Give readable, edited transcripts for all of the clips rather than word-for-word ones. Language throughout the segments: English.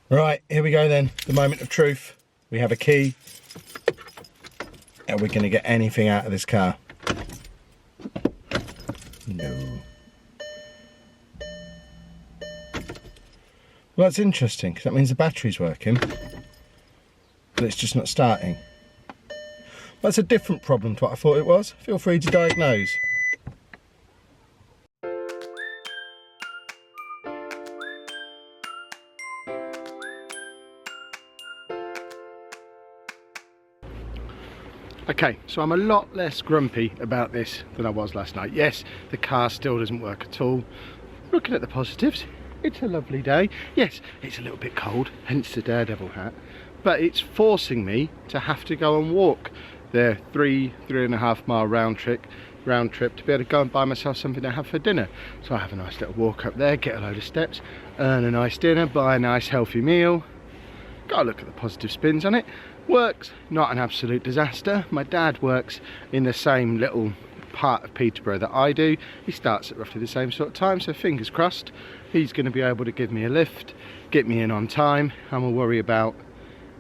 Right, here we go then, the moment of truth. We have a key. Are we going to get anything out of this car? No. Well, that's interesting, because that means the battery's working, but it's just not starting. That's a different problem to what I thought it was. Feel free to diagnose. Okay, so I'm a lot less grumpy about this than I was last night. Yes, the car still doesn't work at all. Looking at the positives, it's a lovely day. Yes, it's a little bit cold, hence the Daredevil hat, but it's forcing me to have to go and walk the 3.5 mile round trip to be able to go and buy myself something to have for dinner. So I have a nice little walk up there, get a load of steps, earn a nice dinner, buy a nice healthy meal. Got to look at the positive spins on it. Works, not an absolute disaster. My dad works in the same little part of Peterborough that I do. He starts at roughly the same sort of time, so fingers crossed he's going to be able to give me a lift, get me in on time, and we'll worry about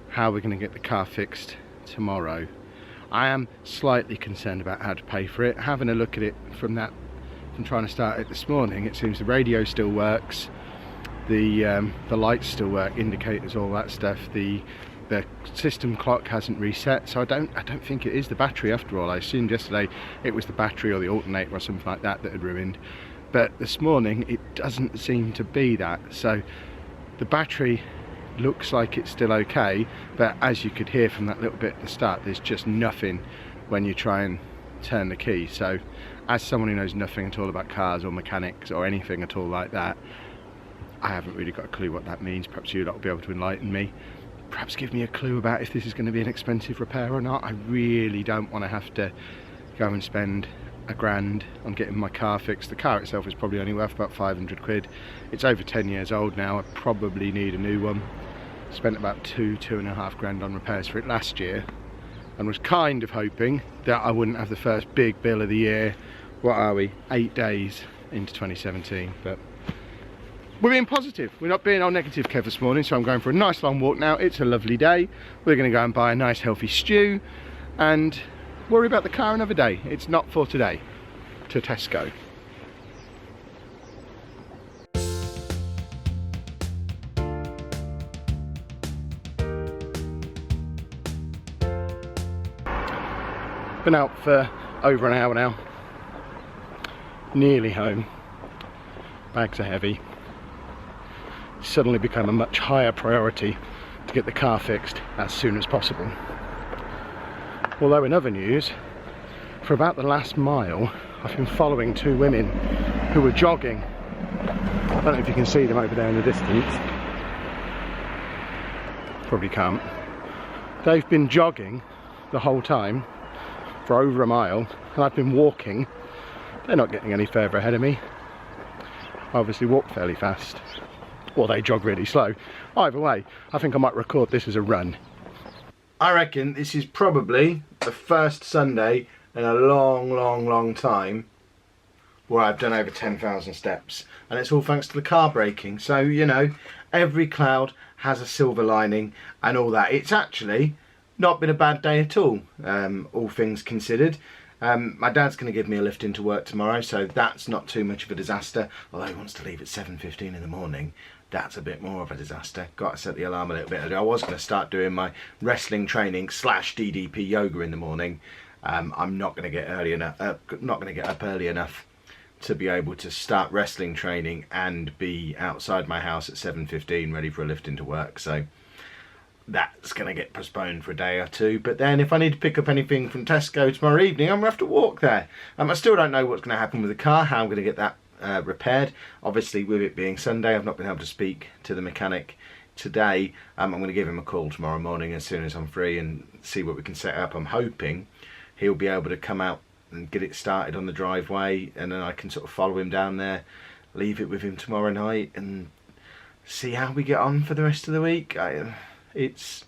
how we're going to get the car fixed tomorrow. I am slightly concerned about how to pay for it. Having a look at it from trying to start it this morning, it seems the radio still works, the lights still work, indicators, all that stuff. The system clock hasn't reset, so I don't think it is the battery after all. I assumed yesterday it was the battery or the alternator or something like that had ruined, but this morning it doesn't seem to be that. So the battery looks like it's still okay, but as you could hear from that little bit at the start, there's just nothing when you try and turn the key. So as someone who knows nothing at all about cars or mechanics or anything at all like that, I haven't really got a clue what that means. Perhaps you lot will be able to enlighten me. Perhaps give me a clue about if this is going to be an expensive repair or not. I really don't want to have to go and spend £1,000 on getting my car fixed. The car itself is probably only worth about 500 quid. It's over 10 years old now. I probably need a new one. Spent about £2.5 on repairs for it last year, and was kind of hoping that I wouldn't have the first big bill of the year. What are we? 8 days into 2017, but we're being positive. We're not being all negative, Kev, this morning, so I'm going for a nice long walk now. It's a lovely day. We're going to go and buy a nice healthy stew and worry about the car another day. It's not for today. To Tesco. Been out for over an hour now. Nearly home. Bags are heavy. Suddenly become a much higher priority to get the car fixed as soon as possible. Although in other news, for about the last mile, I've been following two women who were jogging. I don't know if you can see them over there in the distance. Probably can't. They've been jogging the whole time for over a mile, and I've been walking. They're not getting any further ahead of me. I obviously walk fairly fast. Or they jog really slow. Either way, I think I might record this as a run. I reckon this is probably the first Sunday in a long time where I've done over 10,000 steps. And it's all thanks to the car braking. So, you know, every cloud has a silver lining and all that. It's actually not been a bad day at all things considered. My dad's going to give me a lift into work tomorrow, so that's not too much of a disaster. Although he wants to leave at 7:15 in the morning. That's a bit more of a disaster. Got to set the alarm a little bit earlier. I was going to start doing my wrestling training / DDP yoga in the morning. I'm not going to get up early enough to be able to start wrestling training and be outside my house at 7:15 ready for a lift into work. So that's going to get postponed for a day or two. But then if I need to pick up anything from Tesco tomorrow evening, I'm going to have to walk there. I still don't know what's going to happen with the car, how I'm going to get that repaired. Obviously, with it being Sunday, I've not been able to speak to the mechanic today. I'm going to give him a call tomorrow morning as soon as I'm free and see what we can set up. I'm hoping he'll be able to come out and get it started on the driveway, and then I can sort of follow him down there, leave it with him tomorrow night, and see how we get on for the rest of the week. It's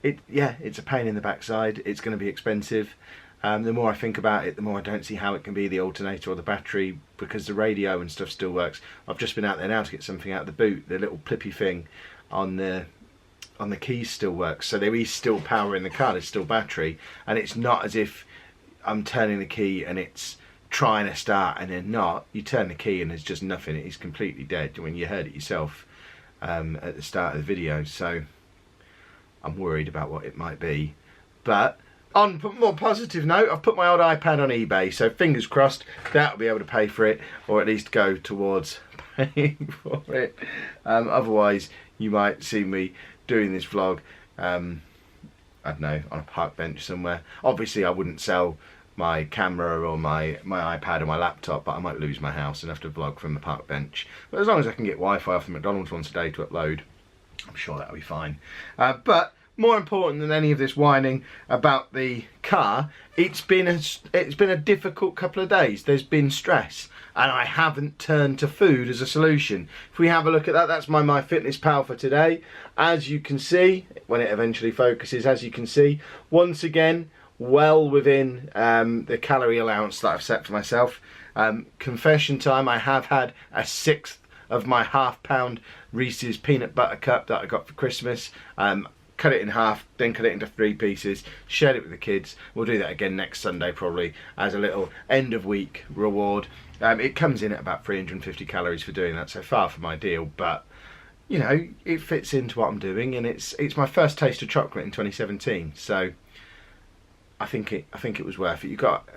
a pain in the backside. It's going to be expensive. The more I think about it, the more I don't see how it can be the alternator or the battery, because the radio and stuff still works. I've just been out there now to get something out of the boot, the little plippy thing. on the keys still works, so there is still power in the car, there's still battery, and it's not as if I'm turning the key and it's trying to start and then not. You turn the key and there's just nothing, it's completely dead. When you heard it yourself at the start of the video, so I'm worried about what it might be. But on a more positive note, I've put my old iPad on eBay, so fingers crossed that'll be able to pay for it, or at least go towards paying for it. Otherwise you might see me doing this vlog, I don't know, on a park bench somewhere. Obviously I wouldn't sell my camera or my iPad or my laptop, but I might lose my house and have to vlog from the park bench. But as long as I can get Wi-Fi off the McDonald's once a day to upload, I'm sure that'll be fine. But more important than any of this whining about the car, it's been a difficult couple of days. There's been stress, and I haven't turned to food as a solution. If we have a look at that, that's my MyFitnessPal for today. As you can see, when it eventually focuses, as you can see, once again, well within the calorie allowance that I've set for myself. Confession time, I have had a sixth of my £1/2 Reese's peanut butter cup that I got for Christmas. Cut it in half, then cut it into 3 pieces, shared it with the kids. We'll do that again next Sunday probably as a little end of week reward. It comes in at about 350 calories for doing that, so far from ideal, but you know, it fits into what I'm doing, and it's my first taste of chocolate in 2017, so I think it was worth it. You got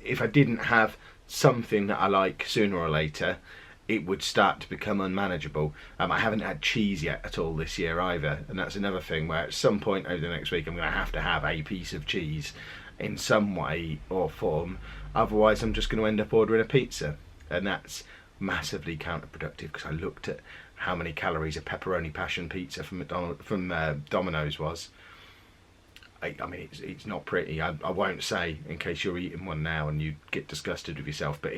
if I didn't have something that I like sooner or later, it would start to become unmanageable. I haven't had cheese yet at all this year either, and that's another thing where at some point over the next week I'm going to have a piece of cheese in some way or form. Otherwise I'm just going to end up ordering a pizza, and that's massively counterproductive, because I looked at how many calories a pepperoni passion pizza from Domino's was. I mean, it's not pretty. I won't say, in case you're eating one now and you get disgusted with yourself, but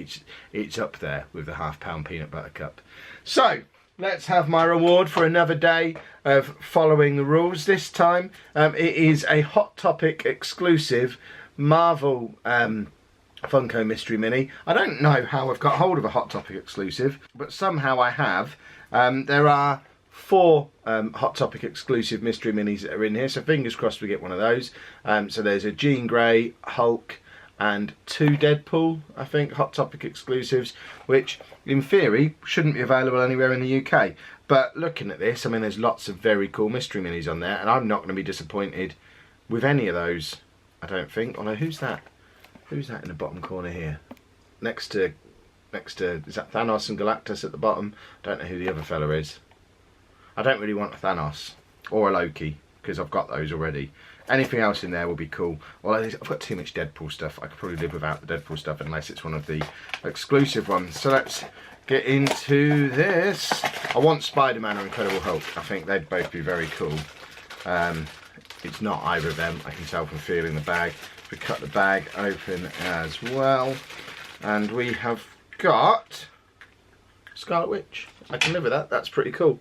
it's up there with the £1/2 peanut butter cup. So let's have my reward for another day of following the rules. This time it is a Hot Topic exclusive Marvel Funko Mystery Mini. I don't know how I've got hold of a Hot Topic exclusive, but somehow I have. There are 4 Hot Topic exclusive mystery minis that are in here, so fingers crossed we get one of those. So there's a Jean Grey, Hulk, and 2 Deadpool, I think, Hot Topic exclusives, which in theory shouldn't be available anywhere in the UK. But looking at this, I mean, there's lots of very cool mystery minis on there, and I'm not going to be disappointed with any of those, I don't think. Although, who's that? Who's that in the bottom corner here? Next to, is that Thanos and Galactus at the bottom? I don't know who the other fella is. I don't really want a Thanos or a Loki, because I've got those already. Anything else in there will be cool. Well, I've got too much Deadpool stuff. I could probably live without the Deadpool stuff unless it's one of the exclusive ones. So let's get into this. I want Spider-Man or Incredible Hulk. I think they'd both be very cool. It's not either of them. I can tell from feeling the bag. We cut the bag open as well. And we have got Scarlet Witch. I can live with that. That's pretty cool.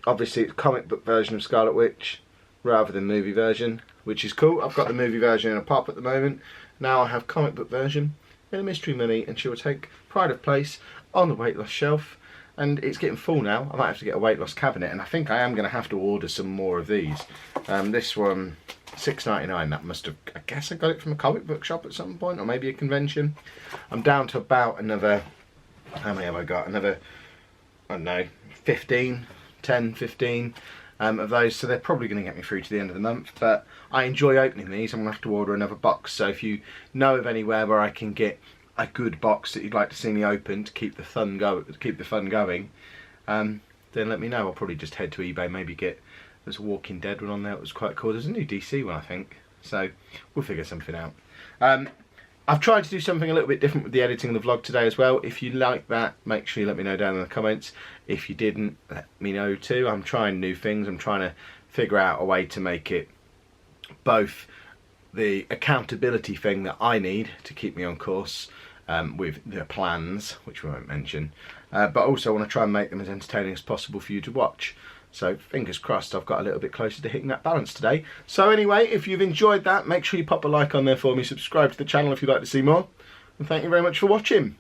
Obviously it's a comic book version of Scarlet Witch rather than movie version, which is cool. I've got the movie version in a pop at the moment. Now I have comic book version in a mystery mini, and she will take pride of place on the weight loss shelf. And it's getting full now. I might have to get a weight loss cabinet, and I think I am going to have to order some more of these. This one, £6.99. That must have, I guess I got it from a comic book shop at some point, or maybe a convention. I'm down to about another, how many have I got? Another, I don't know, 15 of those, so they're probably going to get me through to the end of the month. But I enjoy opening these. I'm going to have to order another box, so if you know of anywhere where I can get a good box that you'd like to see me open to keep the fun going, then let me know. I'll probably just head to eBay, maybe get, there's a Walking Dead one on there, it was quite cool. There's a new DC one, I think, so we'll figure something out. I've tried to do something a little bit different with the editing of the vlog today as well. If you like that, make sure you let me know down in the comments. If you didn't, let me know too. I'm trying new things. I'm trying to figure out a way to make it both the accountability thing that I need to keep me on course with the plans, which we won't mention, but also I want to try and make them as entertaining as possible for you to watch. So fingers crossed I've got a little bit closer to hitting that balance today. So anyway, if you've enjoyed that, make sure you pop a like on there for me, subscribe to the channel if you'd like to see more, and thank you very much for watching.